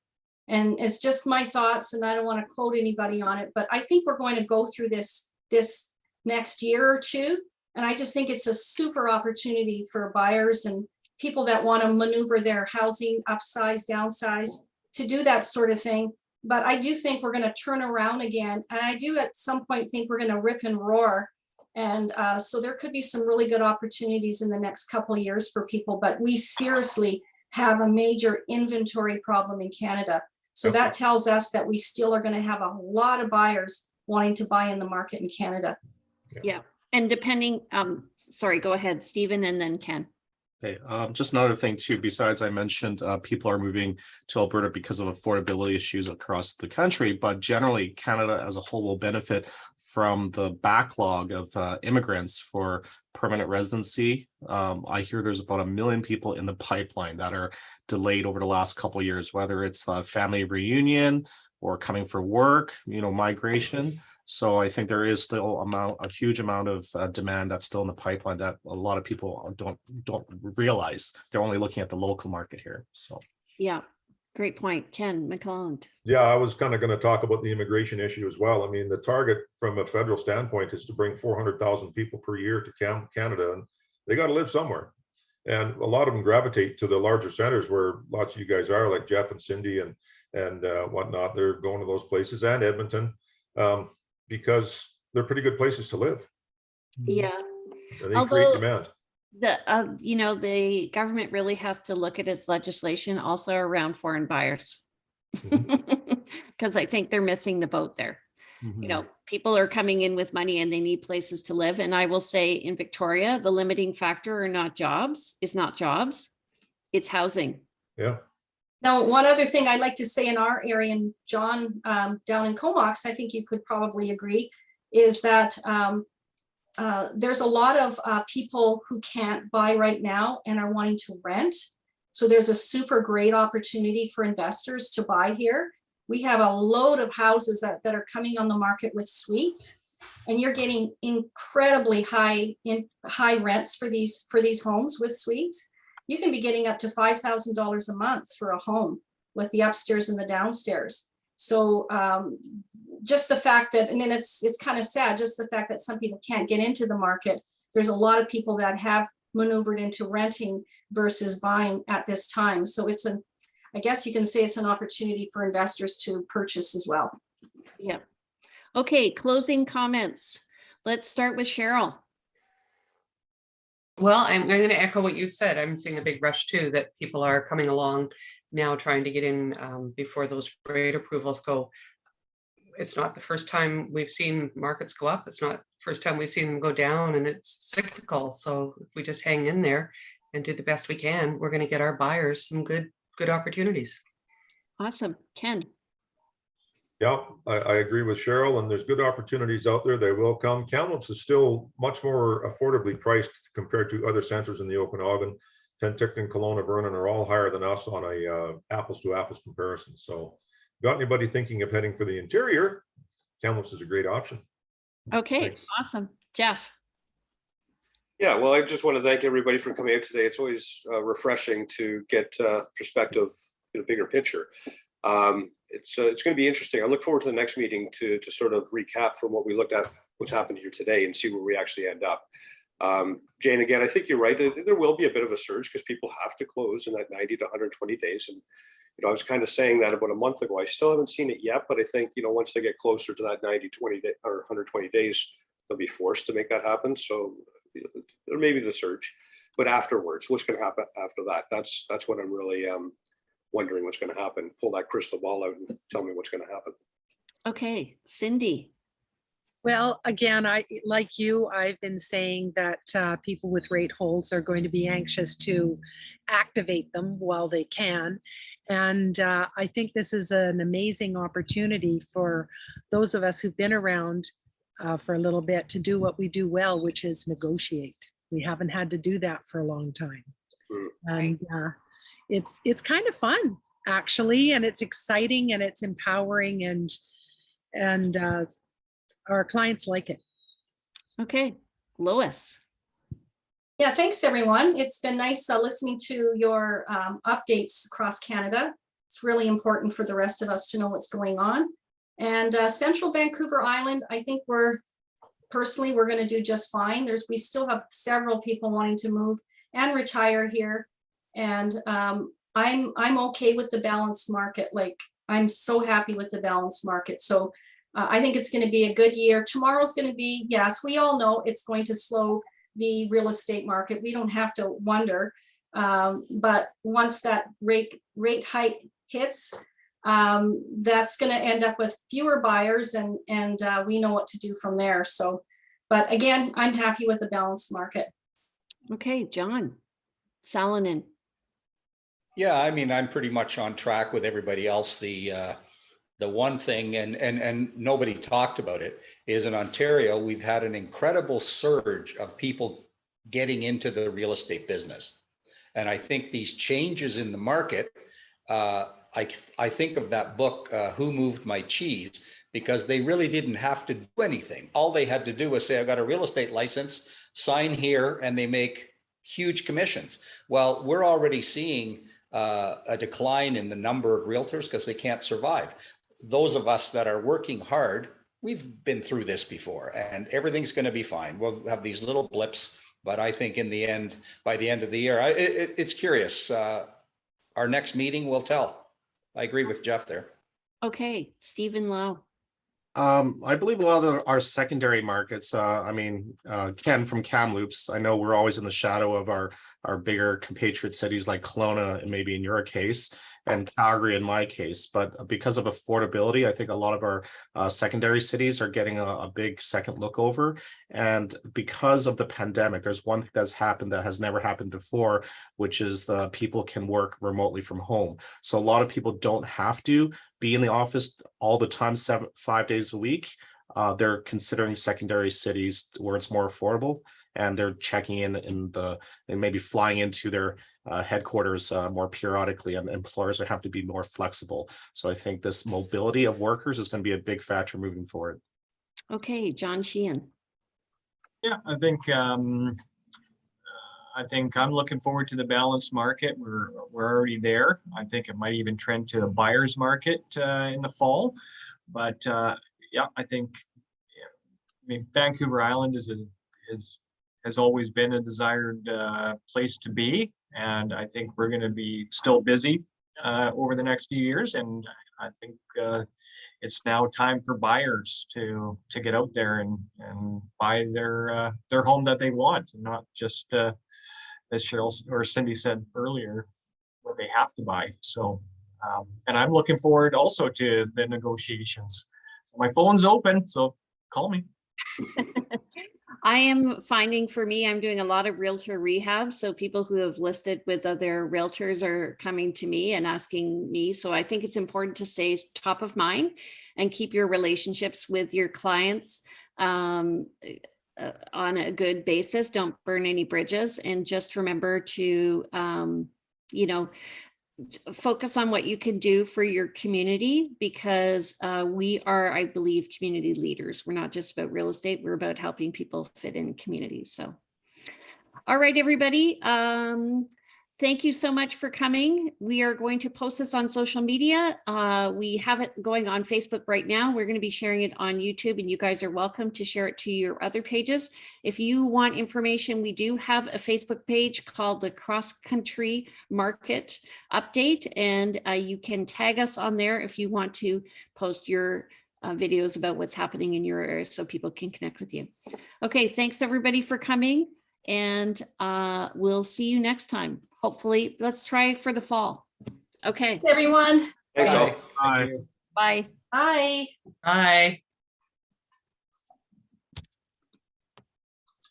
And it's just my thoughts, and I don't want to quote anybody on it, but I think we're going to go through this next year or two. And I just think it's a super opportunity for buyers and people that want to maneuver their housing, upsize, downsize, to do that sort of thing. But I do think we're going to turn around again. And I do at some point think we're going to rip and roar. And so there could be some really good opportunities in the next couple of years for people. But we seriously have a major inventory problem in Canada. So Okay. that tells us that we still are going to have a lot of buyers wanting to buy in the market in Canada. Yeah. And depending, sorry, go ahead, Stephen, and then Ken. Okay, just another thing too, besides I mentioned people are moving to Alberta because of affordability issues across the country, but generally Canada as a whole will benefit from the backlog of immigrants for permanent residency. I hear there's about 1 million people in the pipeline that are delayed over the last couple of years, whether it's a family reunion or coming for work, migration. So I think there is still a huge amount of demand that's still in the pipeline that a lot of people don't realize. They're only looking at the local market here. So Yeah, great point. Ken McClelland. Yeah, I was kind of going to talk about the immigration issue as well. I mean, the target from a federal standpoint is to bring 400,000 people per year to Canada, and they got to live somewhere. And a lot of them gravitate to the larger centers where lots of you guys are, like Jeff and Cindy and whatnot. They're going to those places, and Edmonton, because they're pretty good places to live. Yeah. And they Although- create demand. The government really has to look at its legislation also around foreign buyers. Because I think they're missing the boat there. People are coming in with money and they need places to live. And I will say in Victoria, the limiting factor is not jobs, it's housing. Yeah. Now, one other thing I'd like to say in our area, and John, down in Comox, I think you could probably agree, is that there's a lot of people who can't buy right now and are wanting to rent. So there's a super great opportunity for investors to buy here. We have a load of houses that are coming on the market with suites, and you're getting incredibly high rents for these homes with suites. You can be getting up to $5,000 a month for a home with the upstairs and the downstairs. So just the fact that, and then it's kind of sad, just the fact that some people can't get into the market. There's a lot of people that have maneuvered into renting versus buying at this time. So I guess you can say it's an opportunity for investors to purchase as well. Yeah. Okay, closing comments. Let's start with Cheryl. Well, I'm going to echo what you said. I'm seeing a big rush too, that people are coming along now trying to get in before those rate approvals go. It's not the first time we've seen markets go up. It's not the first time we've seen them go down, and it's cyclical. So if we just hang in there and do the best we can, we're going to get our buyers some good opportunities. Awesome. Ken. Yeah, I agree with Cheryl, and there's good opportunities out there. They will come. Kamloops is still much more affordably priced compared to other centers in the Okanagan. Penticton, Kelowna, Vernon are all higher than us on a apples to apples comparison. So got anybody thinking of heading for the interior, Kamloops is a great option. Okay, Thanks. awesome. Jeff. Yeah, well, I just want to thank everybody for coming out today. It's always refreshing to get perspective in a bigger picture. It's going to be interesting. I look forward to the next meeting to sort of recap from what we looked at, what's happened here today, and see where we actually end up. Jane, again, I think you're right. There will be a bit of a surge because people have to close in that 90 to 120 days. And, I was kind of saying that about a month ago. I still haven't seen it yet, but I think, once they get closer to that 90, 20 day, or 120 days, they'll be forced to make that happen. So there may be the surge, but afterwards, what's going to happen after that? That's what I'm really wondering what's going to happen. Pull that crystal ball out and tell me what's going to happen. Okay, Cindy. Well, again, like you, I've been saying that people with rate holds are going to be anxious to activate them while they can. And I think this is an amazing opportunity for those of us who've been around for a little bit to do what we do well, which is negotiate. We haven't had to do that for a long time. And it's kind of fun, actually, and it's exciting and it's empowering, and our clients like it. Okay, Lois. Yeah, thanks everyone. It's been nice listening to your updates across Canada. It's really important for the rest of us to know what's going on. And Central Vancouver Island, I think we're going to do just fine. We still have several people wanting to move and retire here. And I'm okay with the balanced market. Like, I'm so happy with the balanced market. So I think it's going to be a good year. Tomorrow's going to be, yes, we all know it's going to slow the real estate market. We don't have to wonder. But once that rate hike hits, that's going to end up with fewer buyers, and we know what to do from there. So, but again, I'm happy with the balanced market. Okay, John Salonen. Yeah, I mean, I'm pretty much on track with everybody else. The one thing, and nobody talked about it, is in Ontario, we've had an incredible surge of people getting into the real estate business. And I think these changes in the market, I think of that book, Who Moved My Cheese, because they really didn't have to do anything. All they had to do was say, I've got a real estate license, sign here, and they make huge commissions. Well, we're already seeing a decline in the number of realtors because they can't survive. Those of us that are working hard, we've been through this before, and everything's going to be fine. We'll have these little blips, but I think in the end, by the end of the year, it's curious. Our next meeting will tell. I agree with Jeff there. Okay, Stephen Lau. I believe a lot of our secondary markets, Ken from Kamloops, I know we're always in the shadow of our bigger compatriot cities like Kelowna, and maybe in your case, and Calgary in my case. But because of affordability, I think a lot of our secondary cities are getting a big second look over. And because of the pandemic, there's one thing that's happened that has never happened before, which is the people can work remotely from home. So a lot of people don't have to be in the office all the time, 5 days a week. They're considering secondary cities where it's more affordable, and they're checking in and maybe flying into their headquarters more periodically, and employers have to be more flexible. So I think this mobility of workers is going to be a big factor moving forward. Okay, John Sheehan. Yeah, I think I'm looking forward to the balanced market. We're already there. I think it might even trend to the buyer's market in the fall. But yeah, I think Vancouver Island has always been a desired place to be, and I think we're going to be still busy over the next few years. And I think it's now time for buyers to get out there and buy their home that they want, and not just as Cheryl or Cindy said earlier, what they have to buy. So, and I'm looking forward also to the negotiations. So my phone's open, so call me. I am finding, for me, I'm doing a lot of realtor rehab. So people who have listed with other realtors are coming to me and asking me. So I think it's important to stay top of mind and keep your relationships with your clients on a good basis. Don't burn any bridges, and just remember to, focus on what you can do for your community, because we are, I believe, community leaders. We're not just about real estate. We're about helping people fit in communities. So, all right, everybody. Thank you so much for coming. We are going to post this on social media. We have it going on Facebook right now. We're going to be sharing it on YouTube, and you guys are welcome to share it to your other pages. If you want information, we do have a Facebook page called the Cross Country Market Update, and you can tag us on there if you want to post your videos about what's happening in your area so people can connect with you. Okay, thanks everybody for coming. And we'll see you next time. Hopefully, let's try for the fall. Okay. Thanks, everyone. Thanks all. Bye. Bye. Bye. Bye.